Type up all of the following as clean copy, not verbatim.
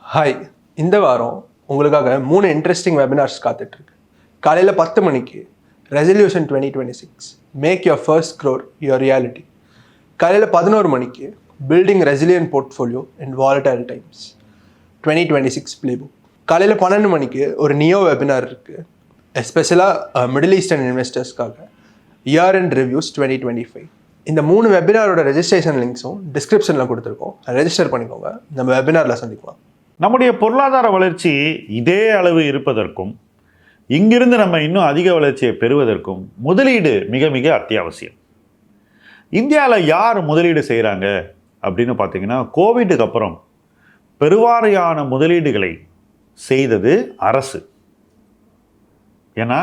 Hi, இந்த வாரம் உங்களுக்காக 3 இன்ட்ரெஸ்டிங் வெபினார்ஸ் காத்துட்ருக்கு. காலையில் 10 மணிக்கு resolution 2026 make your first crore your reality. காலையில் 11 மணிக்கு building resilient portfolio in volatile times 2026 playbook. காலையில் 12 மணிக்கு ஒரு நியோ வெபினார் இருக்குது, எஸ்பெஷலாக மிடில் ஈஸ்டர்ன் இன்வெஸ்டர்ஸ்க்காக இயர் அண்ட் ரிவ்யூஸ் 2025. இந்த 3 வெபினாரோட ரெஜிஸ்ட்ரேஷன் லிங்க்ஸும் டிஸ்கிரிப்ஷனில் கொடுத்துருக்கோம், ரெஜிஸ்டர் பண்ணிக்கோங்க. நம்ம வெபினாரில் சந்திக்கலாம். நம்முடைய பொருளாதார வளர்ச்சி இதே அளவு இருப்பதற்கும் இங்கிருந்து நம்ம இன்னும் அதிக வளர்ச்சியை பெறுவதற்கும் முதலீடு மிக மிக அத்தியாவசியம். இந்தியாவில் யார் முதலீடு செய்கிறாங்க அப்படின்னு பார்த்தீங்கன்னா, கோவிட்டுக்கு அப்புறம் பெருவாரியான முதலீடுகளை செய்தது அரசு. ஏன்னா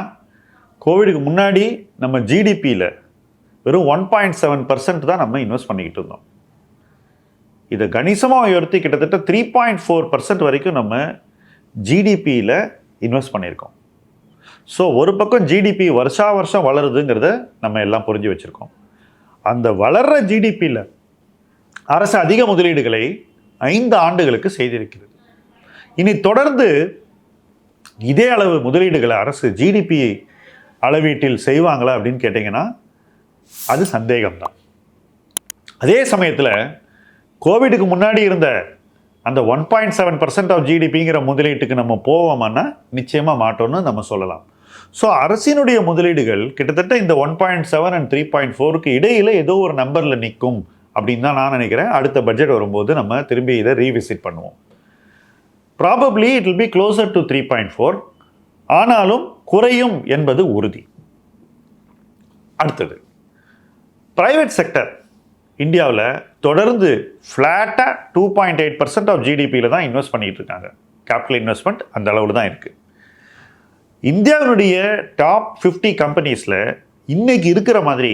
கோவிடுக்கு முன்னாடி நம்ம ஜிடிபியில் வெறும் 1.7% தான் நம்ம இன்வெஸ்ட் பண்ணிக்கிட்டு இருந்தோம். இதை கணிசமாக உயர்த்தி கிட்டத்தட்ட 3.4% வரைக்கும் நம்ம ஜிடிபியில் இன்வெஸ்ட் பண்ணியிருக்கோம். ஸோ ஒரு பக்கம் ஜிடிபி வருஷம் வளருதுங்கிறத நம்ம எல்லாம் புரிஞ்சு வச்சுருக்கோம். அந்த வளர்கிற ஜிடிபியில் அரசு அதிக முதலீடுகளை 5 ஆண்டுகளுக்கு செய்திருக்கிறது. இனி தொடர்ந்து இதே அளவு முதலீடுகளை அரசு ஜிடிபி அளவீட்டில் செய்வாங்களா அப்படின்னு கேட்டிங்கன்னா அது சந்தேகம்தான். அதே சமயத்தில் கோவிடுக்கு முன்னாடி இருந்த அந்த 1.7% ஆஃப் ஜிடிபிங்கிற முதலீட்டுக்கு நம்ம போவோம்னா நிச்சயமாக மாட்டோம்னு நம்ம சொல்லலாம். ஸோ அரசினுடைய முதலீடுகள் கிட்டத்தட்ட இந்த 1.7 and 3.4க்கு இடையில் ஏதோ ஒரு நம்பரில் நிற்கும் அப்படின்னு தான் நான் நினைக்கிறேன். அடுத்த பட்ஜெட் வரும்போது நம்ம திரும்பி இதை ரீவிசிட் பண்ணுவோம். Probably it will be closer to 3.4, ஆனாலும் குறையும் என்பது உறுதி. அடுத்தது பிரைவேட் செக்டர் இந்தியாவில் தொடர்ந்து ஃப்ளாட்டாக 2.8% ஆஃப் ஜிடிபியில் தான் இன்வெஸ்ட் பண்ணிகிட்டு இருக்காங்க. கேபிட்டல் இன்வெஸ்ட்மெண்ட் அந்த அளவில் தான் இருக்குது. இந்தியாவினுடைய டாப் 50 கம்பெனிஸில் இன்னைக்கு இருக்கிற மாதிரி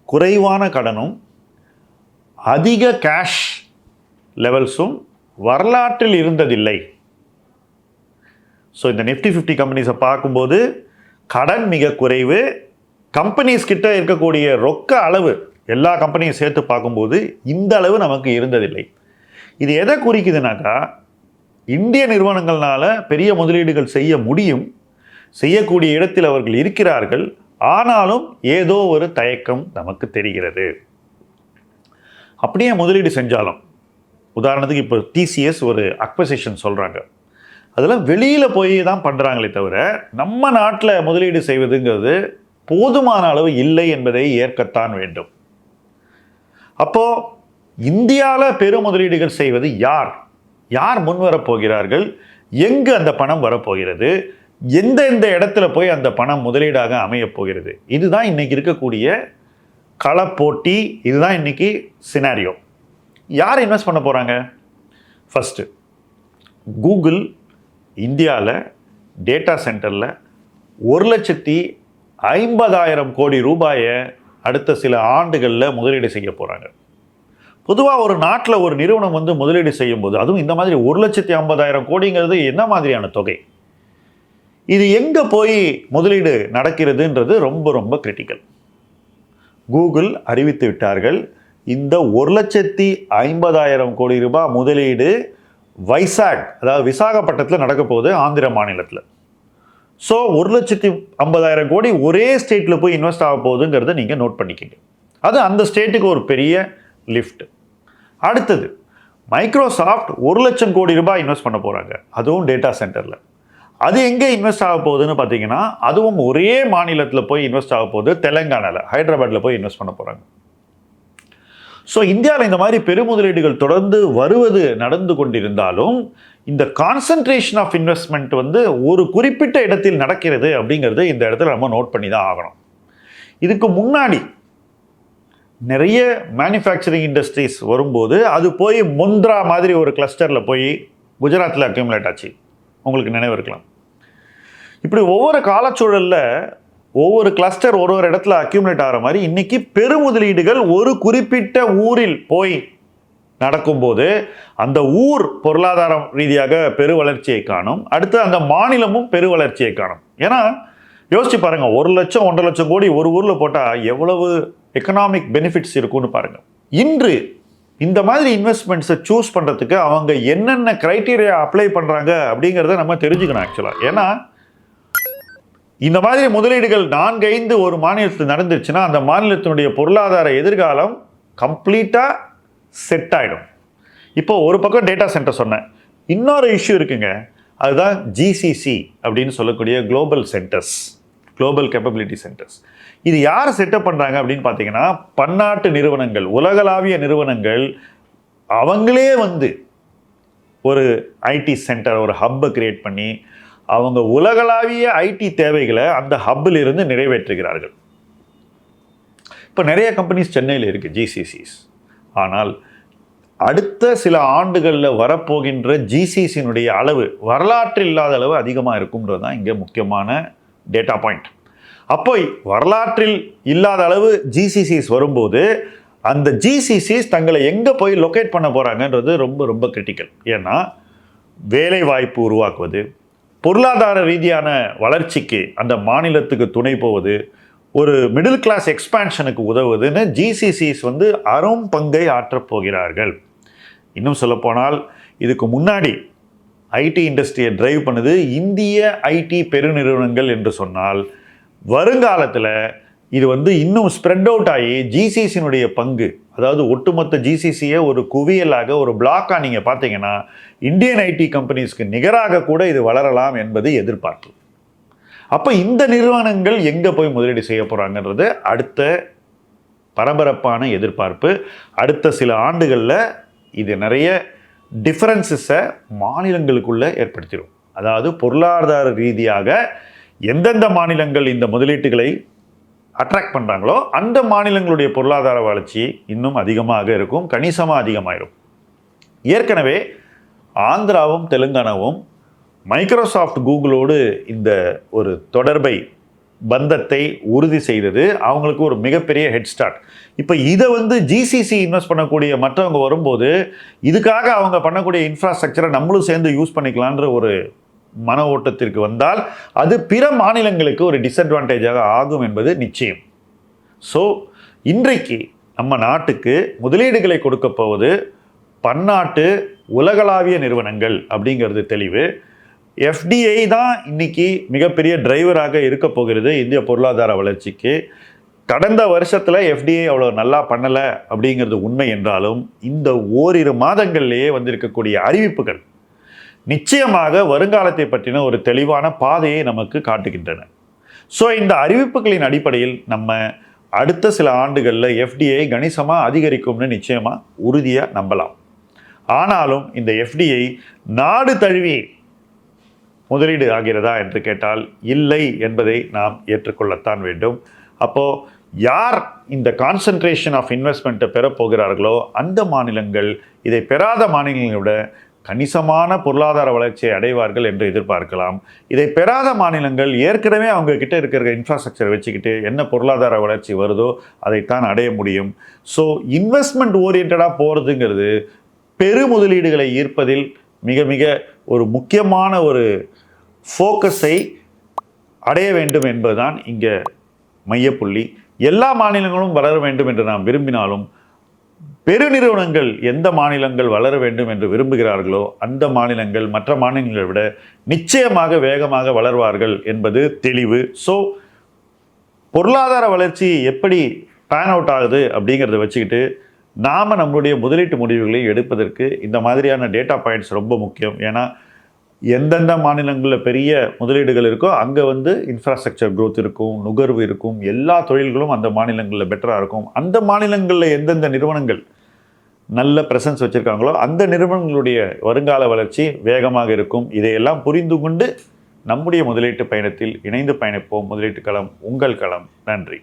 குறைவான கடனும் அதிக கேஷ் லெவல்ஸும் வரலாற்றில் இருந்ததில்லை. ஸோ இந்த நிஃப்டி 50 கம்பெனிஸை பார்க்கும்போது கடன் மிக குறைவு, கம்பெனிஸ் கிட்ட இருக்கக்கூடிய ரொக்க அளவு எல்லா கம்பெனியும் சேர்த்து பார்க்கும்போது இந்த அளவு நமக்கு இருந்ததில்லை. இது எதை குறிக்குதுனாக்கா, இந்திய நிறுவனங்கள்னால பெரிய முதலீடுகள் செய்ய முடியும், செய்யக்கூடிய இடத்தில் அவர்கள் இருக்கிறார்கள், ஆனாலும் ஏதோ ஒரு தயக்கம் நமக்கு தெரிகிறது. அப்படியே முதலீடு செஞ்சாலும், உதாரணத்துக்கு இப்போ டிசிஎஸ் ஒரு அக்வசிஷன் சொல்கிறாங்க, அதெல்லாம் வெளியில் போய் தான் பண்ணுறாங்களே தவிர நம்ம நாட்டில் முதலீடு செய்வதுங்கிறது போதுமான அளவு இல்லை என்பதை ஏற்கத்தான் வேண்டும். அப்போது இந்தியாவில் பெரும் முதலீடுகள் செய்வது யார் யார் முன் வரப்போகிறார்கள், எங்கு அந்த பணம் வரப்போகிறது, எந்த இடத்துல போய் அந்த பணம் முதலீடாக அமையப் போகிறது, இதுதான் இன்னைக்கு இருக்கக்கூடிய களப்போட்டி. இதுதான் இன்னைக்கு சினாரியோ. யார் இன்வெஸ்ட் பண்ண போகிறாங்க? ஃபஸ்ட்டு கூகுள் இந்தியாவில் டேட்டா சென்டரில் 1,50,000 கோடி ரூபாயை அடுத்த சில ஆண்டுகளில் முதலீடு செய்ய போகிறாங்க. பொதுவாக ஒரு நாட்டில் ஒரு நிறுவனம் வந்து முதலீடு செய்யும்போது, அதுவும் இந்த மாதிரி 1,50,000 கோடிங்கிறது என்ன மாதிரியான தொகை, இது எங்கே போய் முதலீடு நடக்கிறதுன்றது ரொம்ப ரொம்ப கிரிட்டிக்கல். கூகுள் அறிவித்து விட்டார்கள், இந்த 1,50,000 கோடி ரூபாய் முதலீடு வைசாக், அதாவது விசாகப்பட்டினத்தில் நடக்க போகுது, ஆந்திர மாநிலத்தில். ஸோ 1,50,000 கோடி ஒரே ஸ்டேட்டில் போய் இன்வெஸ்ட் ஆக போகுதுங்கிறத நீங்கள் நோட் பண்ணிக்கிங்க. அது அந்த ஸ்டேட்டுக்கு ஒரு பெரிய லிஃப்ட். அடுத்தது மைக்ரோசாஃப்ட் 1,00,000 கோடி ரூபாய் இன்வெஸ்ட் பண்ண போகிறாங்க, அதுவும் டேட்டா சென்டரில். அது எங்கே இன்வெஸ்ட் ஆக போகுதுன்னு பார்த்தீங்கன்னா, அதுவும் ஒரே மாநிலத்தில் போய் இன்வெஸ்ட் ஆக போகுது, தெலுங்கானாவில் ஹைதராபாத்தில் போய் இன்வெஸ்ட் பண்ண போகிறாங்க. ஸோ இந்தியாவில் இந்த மாதிரி பெருமுதலீடுகள் தொடர்ந்து வருவது நடந்து கொண்டிருந்தாலும், இந்த கான்சன்ட்ரேஷன் ஆஃப் இன்வெஸ்ட்மெண்ட் வந்து ஒரு குறிப்பிட்ட இடத்தில் நடக்கிறது அப்படிங்கிறது இந்த இடத்துல நம்ம நோட் பண்ணி தான் ஆகணும். இதுக்கு முன்னாடி நிறைய மேனுஃபேக்சரிங் இண்டஸ்ட்ரீஸ் வரும்போது அது போய் முந்த்ரா மாதிரி ஒரு கிளஸ்டரில் போய் குஜராத்தில் அக்யூமுலேட் ஆச்சு, உங்களுக்கு நினைவு இருக்கலாம். இப்படி ஒவ்வொரு காலச்சூழலில் ஒவ்வொரு கிளஸ்டர் ஒரு இடத்துல அக்யூமுலேட் ஆகிற மாதிரி இன்னைக்கு பெருமுதலீடுகள் ஒரு குறிப்பிட்ட ஊரில் போய் நடக்கும்போது அந்த ஊர் பொருளாதார ரீதியாக பெரு வளர்ச்சியை காணும், அடுத்து அந்த மாநிலமும் பெரு வளர்ச்சியை காணும். ஏன்னா யோசிச்சு பாருங்க, 1,00,000 1,50,000 கோடி ஒரு ஊரில் போட்டால் எவ்வளவு எக்கனாமிக் பெனிஃபிட்ஸ் இருக்குன்னு பாருங்க. இன்று இந்த மாதிரி இன்வெஸ்ட்மெண்ட்ஸை சூஸ் பண்ணுறதுக்கு அவங்க என்னென்ன க்ரைட்டீரியா அப்ளை பண்ணுறாங்க அப்படிங்கிறத நம்ம தெரிஞ்சுக்கணும் ஆக்சுவலாக. ஏன்னா இந்த மாதிரி முதலீடுகள் 4-5 ஒரு மாநிலத்தில் நடந்துருச்சுன்னா அந்த மாநிலத்தினுடைய பொருளாதார எதிர்காலம் கம்ப்ளீட்டாக செட் ஆகிடும். இப்போ ஒரு பக்கம் டேட்டா சென்டர் சொன்னேன், இன்னொரு இஷ்யூ இருக்குங்க, அதுதான் ஜிசிசி அப்படின்னு சொல்லக்கூடிய global centres, global capability centres. இது யார் செட்டப் பண்ணுறாங்க அப்படின்னு பார்த்தீங்கன்னா பன்னாட்டு நிறுவனங்கள், உலகளாவிய நிறுவனங்கள் அவங்களே வந்து ஒரு ஐடி சென்டர், ஒரு ஹப்பை கிரியேட் பண்ணி அவங்க உலகளாவிய ஐடி தேவைகளை அந்த ஹப்பில் இருந்து நிறைவேற்றுகிறார்கள். இப்போ நிறைய கம்பெனிஸ் சென்னையில் இருக்குது ஜிசிசிஸ். ஆனால் அடுத்த சில ஆண்டுகளில் வரப்போகின்ற ஜிசிசியினுடைய அளவு வரலாற்றில் இல்லாத அளவு அதிகமாக இருக்கும்ன்றது தான் இங்கே முக்கியமான டேட்டா பாயிண்ட். அப்போ வரலாற்றில் இல்லாத அளவு ஜிசிசிஸ் வரும்போது அந்த ஜிசிசிஸ் தங்களை எங்கே போய் லொக்கேட் பண்ண போகிறாங்கன்றது ரொம்ப ரொம்ப கிரிட்டிக்கல். ஏன்னா வேலை வாய்ப்பு உருவாக்குவது, பொருளாதார ரீதியான வளர்ச்சிக்கு அந்த மாநிலத்துக்கு துணை போவது, ஒரு மிடில் கிளாஸ் எக்ஸ்பான்ஷனுக்கு உதவுவதுன்னு ஜிசிசிஸ் வந்து அரும் பங்கை ஆற்றப் போகிறார்கள். இன்னும் சொல்லப்போனால் இதுக்கு முன்னாடி ஐடி இண்டஸ்ட்ரியை டிரைவ் பண்ணுது இந்திய ஐடி பெருநிறுவனங்கள் என்று சொன்னால், வருங்காலத்தில் இது வந்து இன்னும் ஸ்ப்ரெட் அவுட் ஆகி ஜிசிசியினுடைய பங்கு, அதாவது ஒட்டுமொத்த ஜிசிசியை ஒரு குவியலாக ஒரு பிளாக்காக நீங்கள் பார்த்தீங்கன்னா இந்தியன் ஐடி கம்பெனிஸ்க்கு நிகராக கூட இது வளரலாம் என்பது எதிர்பார்ப்பு. அப்போ இந்த நிறுவனங்கள் எங்கே போய் முதலீடு செய்ய போகிறாங்கன்றது அடுத்த பரபரப்பான எதிர்பார்ப்பு. அடுத்த சில ஆண்டுகளில் இது நிறைய டிஃபரன்சஸை மாநிலங்களுக்குள்ளே ஏற்படுத்திடும். அதாவது பொருளாதார ரீதியாக எந்தெந்த மாநிலங்கள் இந்த முதலீட்டுகளை அட்ராக்ட் பண்ணுறாங்களோ அந்த மாநிலங்களுடைய பொருளாதார வளர்ச்சி இன்னும் அதிகமாக இருக்கும், கணிசமாக அதிகமாகிடும். ஏற்கனவே ஆந்திராவும் தெலுங்கானாவும் மைக்ரோசாஃப்ட் கூகுளோடு இந்த ஒரு தொடர்பை பந்தத்தை உறுதி செய்தது அவங்களுக்கு ஒரு மிகப்பெரிய ஹெட் ஸ்டார்ட். இப்போ இதை வந்து ஜிசிசி இன்வெஸ்ட் பண்ணக்கூடிய மற்றவங்க வரும்போது இதுக்காக அவங்க பண்ணக்கூடிய இன்ஃப்ராஸ்ட்ரக்சரை நம்மளும் சேர்ந்து யூஸ் பண்ணிக்கலான்ற ஒரு மன ஓட்டத்திற்கு வந்தால் அது பிற மாநிலங்களுக்கு ஒரு டிஸ்அட்வான்டேஜாக ஆகும் என்பது நிச்சயம். ஸோ இன்றைக்கு நம்ம நாட்டுக்கு முதலீடுகளை கொடுக்க போவது பன்னாட்டு உலகளாவிய நிறுவனங்கள் அப்படிங்கிறது தெளிவு. எஃப்டிஐ தான் இன்னைக்கு மிகப்பெரிய டிரைவராக இருக்க போகிறது இந்திய பொருளாதார வளர்ச்சிக்கு. கடந்த வருஷத்தில் எஃப்டிஐ அவ்வளோ நல்லா பண்ணலை அப்படிங்கிறது உண்மை என்றாலும் இந்த ஓரிரு மாதங்கள்லேயே வந்திருக்கக்கூடிய அறிவிப்புகள் நிச்சயமாக வருங்காலத்தை பற்றின ஒரு தெளிவான பாதையை நமக்கு காட்டுகின்றன. ஸோ இந்த அறிவிப்புகளின் அடிப்படையில் நம்ம அடுத்த சில ஆண்டுகளில் எஃப்டிஐ கணிசமாக அதிகரிக்கும்னு நிச்சயமாக உறுதியாக நம்பலாம். ஆனாலும் இந்த எஃப்டிஐ நாடு தழுவி முதலீடு ஆகிறதா என்று கேட்டால் இல்லை என்பதை நாம் ஏற்றுக்கொள்ளத்தான் வேண்டும். அப்போது யார் இந்த கான்சன்ட்ரேஷன் ஆஃப் இன்வெஸ்ட்மெண்ட்டை பெறப்போகிறார்களோ அந்த மாநிலங்கள் இதை பெறாத மாநிலங்களை விட கணிசமான பொருளாதார வளர்ச்சியை அடைவார்கள் என்று எதிர்பார்க்கலாம். இதை பெறாத மாநிலங்கள் ஏற்கனவே அவங்க கிட்ட இருக்கிற இன்ஃப்ராஸ்ட்ரக்சரை வச்சுக்கிட்டு என்ன பொருளாதார வளர்ச்சி வருதோ அதைத்தான் அடைய முடியும். ஸோ இன்வெஸ்ட்மெண்ட் ஓரியன்டாக போகிறதுங்கிறது பெரு முதலீடுகளை ஈர்ப்பதில் மிக மிக ஒரு முக்கியமான ஒரு ஃபோக்கஸை அடைய வேண்டும் என்பதுதான் இங்கே மையப்புள்ளி. எல்லா மாநிலங்களும் வளர வேண்டும் என்று நாம் விரும்பினாலும் பெருநிறுவனங்கள் எந்த மாநிலங்கள் வளர வேண்டும் என்று விரும்புகிறார்களோ அந்த மாநிலங்கள் மற்ற மாநிலங்களை விட நிச்சயமாக வேகமாக வளர்வார்கள் என்பது தெளிவு. ஸோ பொருளாதார வளர்ச்சி எப்படி பேன் அவுட் ஆகுது அப்படிங்கிறத வச்சுக்கிட்டு நாம் நம்மளுடைய முதலீட்டு முடிவுகளை எடுப்பதற்கு இந்த மாதிரியான டேட்டா பாயிண்ட்ஸ் ரொம்ப முக்கியம். ஏன்னா எந்தெந்த மாநிலங்களில் பெரிய முதலீடுகள் இருக்கோ அங்கே வந்து இன்ஃப்ராஸ்ட்ரக்சர் க்ரோத் இருக்கும், நுகர்வு இருக்கும், எல்லா தொழில்களும் அந்த மாநிலங்களில் பெட்டராக இருக்கும். அந்த மாநிலங்களில் எந்தெந்த நிறுவனங்கள் நல்ல ப்ரெசன்ஸ் வச்சுருக்காங்களோ அந்த நிறுவனங்களுடைய வருங்கால வளர்ச்சி வேகமாக இருக்கும். இதையெல்லாம் புரிந்து கொண்டு நம்முடைய முதலீட்டு பயணத்தில் இணைந்து பயணிப்போம். முதலீட்டு களம் உங்கள் களம். நன்றி.